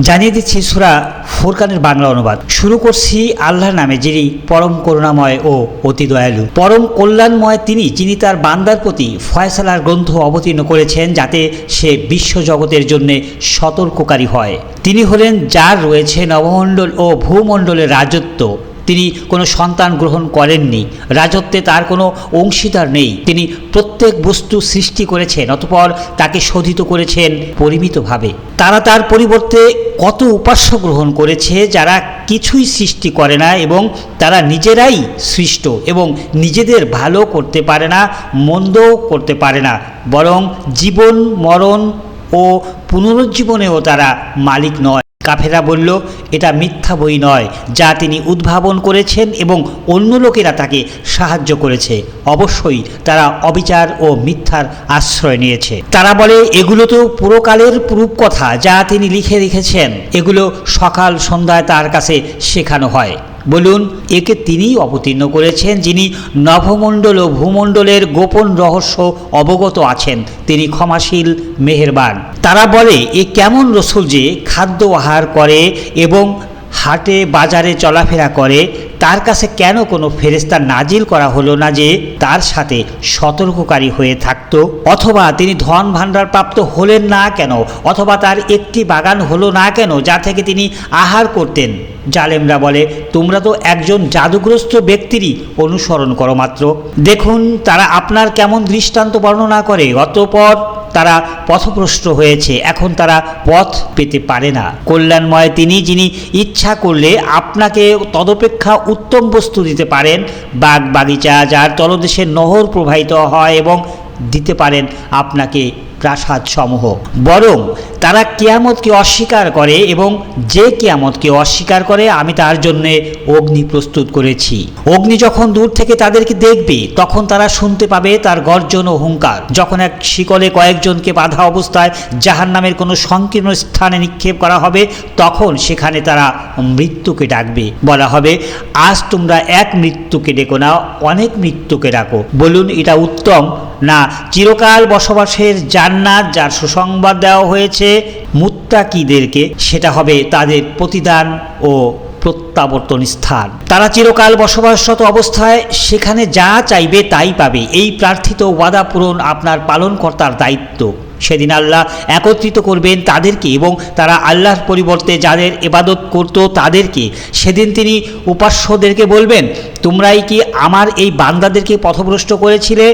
জানিয়ে দিচ্ছি সূরা ফুরকানের বাংলা অনুবাদ। শুরু করছি আল্লাহর নামে, যিনি পরম করুণাময় ও অতি দয়ালু। পরম কল্যাণময় তিনি, যিনি তার বান্দার প্রতি ফয়সালার গ্রন্থ অবতীর্ণ করেছেন, যাতে সে বিশ্বজগতের জন্য সতর্ককারী হয়। তিনি হলেন যার রয়েছে নবমণ্ডল ও ভূমণ্ডলের রাজত্ব। তিনি কোনো সন্তান গ্রহণ করেননি, রাজত্বে তার কোনো অংশীদার নেই। তিনি প্রত্যেক বস্তু সৃষ্টি করেছেন, অতঃপর তাকে শোধিত করেছেন পরিমিতভাবে। তারা তার পরিবর্তে কত উপাস্য গ্রহণ করেছে, যারা কিছুই সৃষ্টি করে না এবং তারা নিজেরাই সৃষ্ট এবং নিজেদের ভালো করতে পারে না, মন্দও করতে পারে না, বরং জীবন মরণ ও পুনরুজ্জীবনেও তারা মালিক নয়। কাফেররা বলল, এটা মিথ্যা বই নয় যা তিনি উদ্ভাবন করেছেন এবং অন্য লোকেরা তাকে সাহায্য করেছে। অবশ্যই তারা অবিচার ও মিথ্যার আশ্রয় নিয়েছে। তারা বলে, এগুলো তো পুরকালের রূপকথা যা তিনি লিখে রেখেছেন, এগুলো সকাল সন্ধ্যায় তার কাছে শেখানো হয়। বলুন, একে তিনিই অবতীর্ণ করেছেন, যিনি নভমণ্ডল ও ভূমণ্ডলের গোপন রহস্য অবগত আছেন। তিনি ক্ষমাশীল, মেহেরবান। তারা বলে, এ কেমন রসুল যে খাদ্য আহার করে এবং হাটে বাজারে চলাফেরা করে, তার কাছে কেন কোনো ফেরেশতা নাজিল করা হলো না যে তার সাথে সতর্ককারী হয়ে থাকতো? অথবা তিনি ধন ভাণ্ডার প্রাপ্ত হলেন না কেন? অথবা তার একটি বাগান হলো না কেন যা থেকে তিনি আহার করতেন? জালেমরা বলে, তোমরা তো একজন জাদুগ্রস্ত ব্যক্তিরই অনুসরণ করো মাত্র। দেখুন তারা আপনার কেমন দৃষ্টান্ত বর্ণনা করে। অতঃপর তারা পথভ্রষ্ট হয়েছে, এখন তারা পথ পেতে পারে না। কল্যাণময় তিনি, যিনি ইচ্ছা করলে আপনাকে তদপেক্ষা উত্তম বস্তু দিতে পারেন, বাগ বাগিচা যার তলদেশে নহর প্রবাহিত হয়, এবং দিতে পারেন আপনাকে প্রাসাদ সমূহ। বরং তারা কিয়ামতকে অস্বীকার করে, এবং যে কিয়ামতকে অস্বীকার করে আমি তার জন্য অগ্নি প্রস্তুত করেছি। অগ্নি যখন দূর থেকে তাদেরকে দেখবে, তখন তারা শুনতে পাবে তার গর্জন ও হুঙ্কার। যখন এক শিকলে কয়েকজনকে বাঁধা অবস্থায় জাহান্নামের কোনো সংকীর্ণ স্থানে নিক্ষেপ করা হবে, তখন সেখানে তারা মৃত্যুকে ডাকবে। বলা হবে, আজ তোমরা এক মৃত্যুকে ডেকো না, অনেক মৃত্যুকে ডাকো। বলুন, এটা উত্তম না চিরকাল বসবাসের জান্নাত যার সুসংবাদ দেওয়া হয়েছে মুত্তাকিদেরকে? সেটা হবে তাদের প্রতিদান ও প্রত্যাবর্তন স্থান। তারা চিরকাল বসবাসরত অবস্থায় সেখানে যা চাইবে তাই পাবে। এই প্রার্থিত ওয়াদা পূরণ আপনার পালনকর্তার দায়িত্ব। সেদিন আল্লাহ একত্রিত করবেন তাদেরকে এবং তারা আল্লাহর পরিবর্তে যাদের ইবাদত করত তাদেরকে। সেদিন তিনি উপাস্যদেরকে বলবেন, তোমরাই কি আমার এই বান্দাদেরকে পথভ্রষ্ট করেছিলে?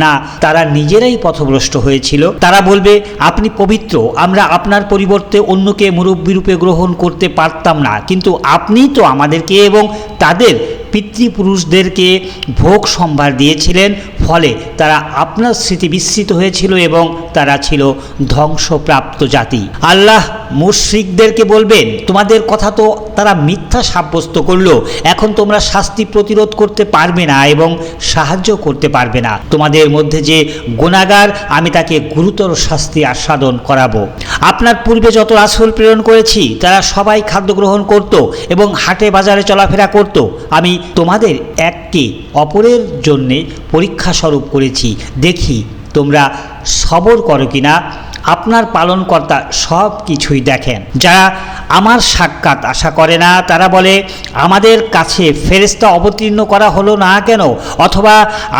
না, তারা নিজেরাই পথভ্রষ্ট হয়েছিল। তারা বলবে, আপনি পবিত্র, আমরা আপনার পরিবর্তে অন্যকে মুরব্বী গ্রহণ করতে পারতাম না, কিন্তু আপনি তো আমাদেরকে এবং তাদের পিতৃপুরুষদেরকে ভোগ সম্ভার দিয়েছিলেন, ফলে তারা আপনার স্মৃতি বিস্মৃত হয়েছিল এবং তারা ছিল ধ্বংসপ্রাপ্ত জাতি। আল্লাহ মুশরিকদেরকে বলবেন, তোমাদের কথা তো তারা মিথ্যা সাব্যস্ত করলো, এখন তোমরা শাস্তি প্রতিরোধ করতে পারবে না এবং সাহায্য করতে পারবে না। তোমাদের মধ্যে যে গুনাহগার, আমি তাকে গুরুতর শাস্তি আস্বাদন করাবো। আপনার পূর্বে যত রাসূল প্রেরণ করেছি, তারা সবাই খাদ্য গ্রহণ করত এবং হাটে বাজারে চলাফেরা করত। আমি তোমাদের এককে অপরের জন্যে পরীক্ষা স্বরূপ করেছি, দেখি তোমরা সবর করো কিনা। আপনার পালনকর্তা সব কিছুই দেখেন। যারা আমার সাক্ষাৎ আশা করে না, তারা বলে, আমাদের কাছে ফেরেশতা অবতীর্ণ করা হলো না কেন? অথবা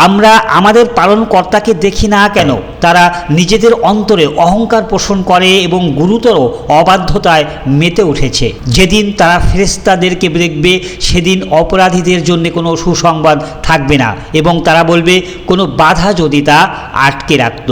আমরা আমাদের পালনকর্তাকে দেখি না কেন? তারা নিজেদের অন্তরে অহংকার পোষণ করে এবং গুরুতর অবাধ্যতায় মেতে উঠেছে। যেদিন তারা ফেরেশতাদেরকে দেখবে, সেদিন অপরাধীদের জন্য কোনো সুসংবাদ থাকবে না এবং তারা বলবে, কোনো বাধা যদি তা আটকে রাখত,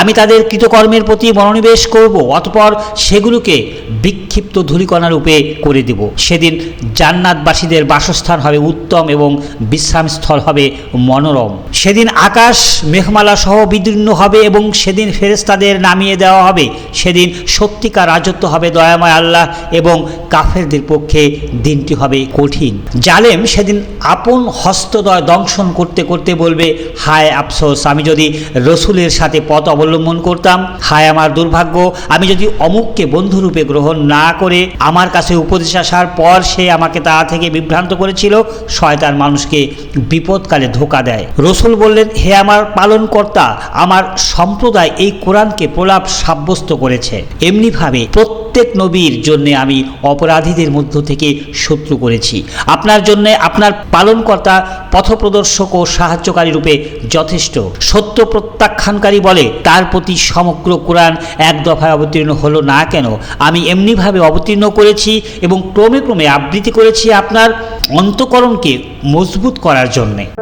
আমি তাদের কৃতকর্মের প্রতি মনোনিবেশ করব, অতঃপর সেগুলোকে বিক্ষিপ্ত ধূলিকণা রূপে করে দেব। সেদিন জান্নাতবাসীদের বাসস্থান হবে উত্তম এবং বিশ্রামস্থল হবে মনোরম। সেদিন আকাশ মেঘমালা সহ বিদীর্ণ হবে এবং সেদিন ফেরেশতাদের নামিয়ে দেওয়া হবে। সেদিন সত্যিকার রাজত্ব হবে দয়াময় আল্লাহ এবং কাফেরদের পক্ষে দিনটি হবে কঠিন। জালেম সেদিন আপন হস্তদয় দংশন করতে করতে বলবে, হায় আফসোস, আমি যদি রসুলের সাথে পথ অবলম্বন করতাম, হায় আমার আমার দুর্ভাগ্য, আমি যদি অমুককে বন্ধুরূপে গ্রহণ না করে আমার কাছে উপদেশ আসার পর সে আমাকে তা থেকে বিভ্রান্ত করেছিল। শয়তান মানুষকে বিপদকালে ধোঁকা দেয়। রসুল বললেন, হে আমার পালনকর্তা, আমার সম্প্রদায় এই কোরআনকে প্রলাপ সাব্যস্ত করেছে। এমনিভাবে প্রত্যেক নবীর জন্য আমি অপরাধীদের মধ্য থেকে শত্রু করেছি। আপনার জন্য আপনার পালনকর্তা পথপ্রদর্শক ও সাহায্যকারী রূপে যথেষ্ট। সত্য প্রত্যাখ্যানকারী বলে, তার প্রতি সমগ্র কোরআন এক দফায় অবতীর্ণ হলো না কেন? আমি এমনিভাবে অবতীর্ণ করেছি এবং ক্রমে ক্রমে আবৃত্তি করেছি আপনার অন্তঃকরণকে মজবুত করার জন্যে।